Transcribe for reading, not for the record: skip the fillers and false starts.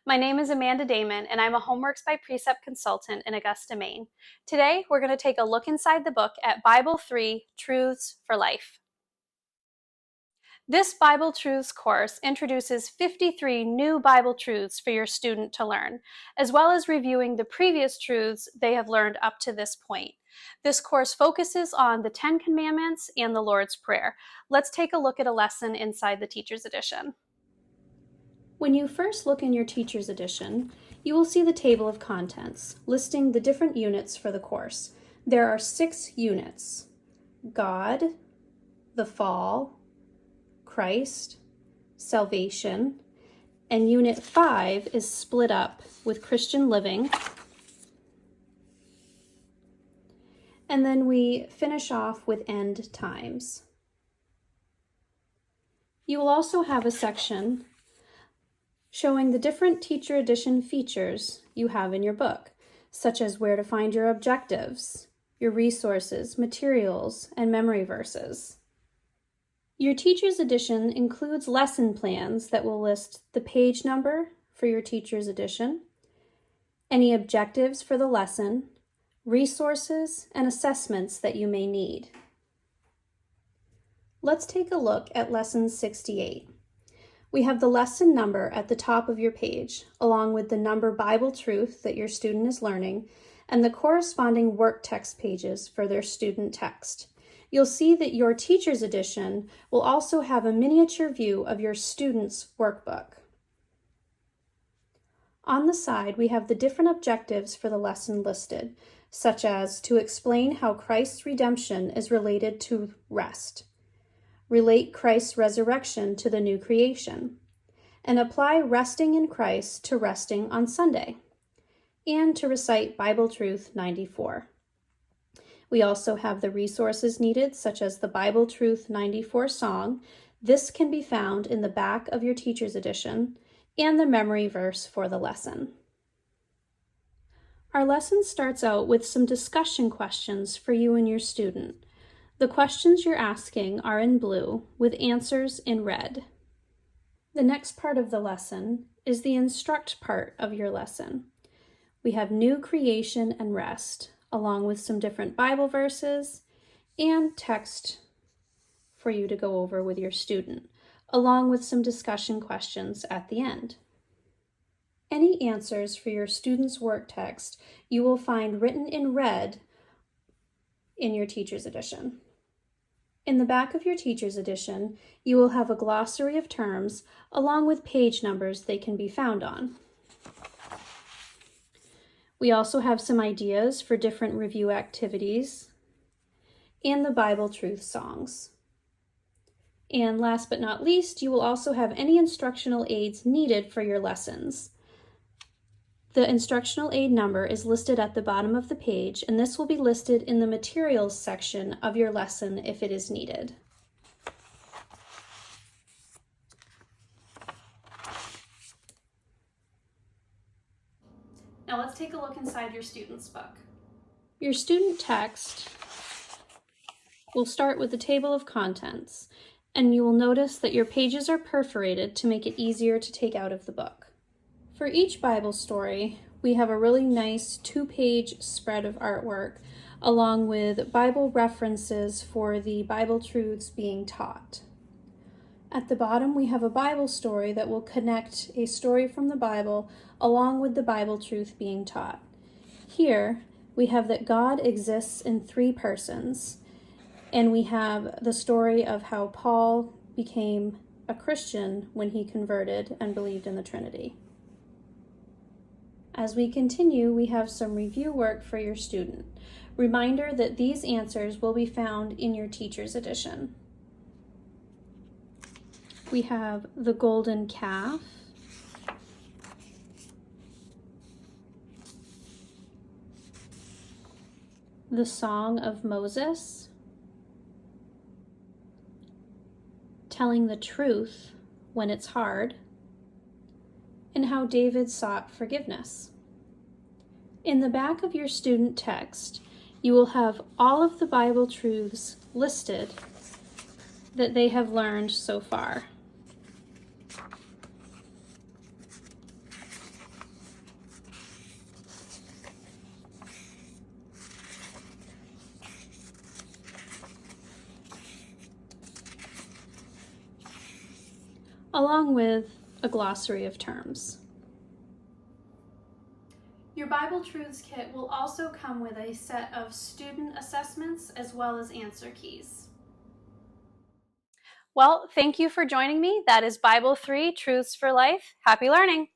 My name is Amanda Damon, and I'm a Homeworks by Precept Consultant in Augusta, Maine. Today, we're going to take a look inside the book at Bible 3, Truths for Life. This Bible Truths course introduces 53 new Bible truths for your student to learn, as well as reviewing the previous truths they have learned up to this point. This course focuses on the 10 Commandments and the Lord's Prayer. Let's take a look at a lesson inside the Teacher's Edition. When you first look in your Teacher's Edition, you will see the table of contents, listing the different units for the course. There are 6 units: God, the Fall, Christ, Salvation, and Unit 5 is split up with Christian Living. And then we finish off with End Times. You will also have a section showing the different Teacher Edition features you have in your book, such as where to find your objectives, your resources, materials, and memory verses. Your Teacher's Edition includes lesson plans that will list the page number for your Teacher's Edition, any objectives for the lesson, resources, and assessments that you may need. Let's take a look at Lesson 68. We have the lesson number at the top of your page, along with the number Bible truth that your student is learning, and the corresponding work text pages for their student text. You'll see that your Teacher's Edition will also have a miniature view of your student's workbook. On the side, we have the different objectives for the lesson listed, such as to explain how Christ's redemption is related to rest, relate Christ's resurrection to the new creation, and apply resting in Christ to resting on Sunday, and to recite Bible Truth 94. We also have the resources needed, such as the Bible Truth 94 song. This can be found in the back of your Teacher's Edition, and the memory verse for the lesson. Our lesson starts out with some discussion questions for you and your student. The questions you're asking are in blue, with answers in red. The next part of the lesson is the instruct part of your lesson. We have new creation and rest, along with some different Bible verses and text for you to go over with your student, along with some discussion questions at the end. Any answers for your student's work text you will find written in red in your Teacher's Edition. In the back of your Teacher's Edition, you will have a glossary of terms along with page numbers they can be found on. We also have some ideas for different review activities and the Bible Truth songs. And last but not least, you will also have any instructional aids needed for your lessons. The instructional aid number is listed at the bottom of the page, and this will be listed in the materials section of your lesson if it is needed. Now let's take a look inside your student's book. Your student text will start with the table of contents, and you will notice that your pages are perforated to make it easier to take out of the book. For each Bible story, we have a really nice 2-page spread of artwork, along with Bible references for the Bible truths being taught. At the bottom, we have a Bible story that will connect a story from the Bible along with the Bible truth being taught. Here, we have that God exists in 3 persons, and we have the story of how Paul became a Christian when he converted and believed in the Trinity. As we continue, we have some review work for your student. Reminder that these answers will be found in your Teacher's Edition. We have the golden calf, the Song of Moses, telling the truth when it's hard, and how David sought forgiveness. In the back of your student text, you will have all of the Bible truths listed that they have learned so far. along with a glossary of terms. Your Bible Truths Kit will also come with a set of student assessments as well as answer keys. Well, thank you for joining me. That is Bible 3 Truths for Life. Happy learning!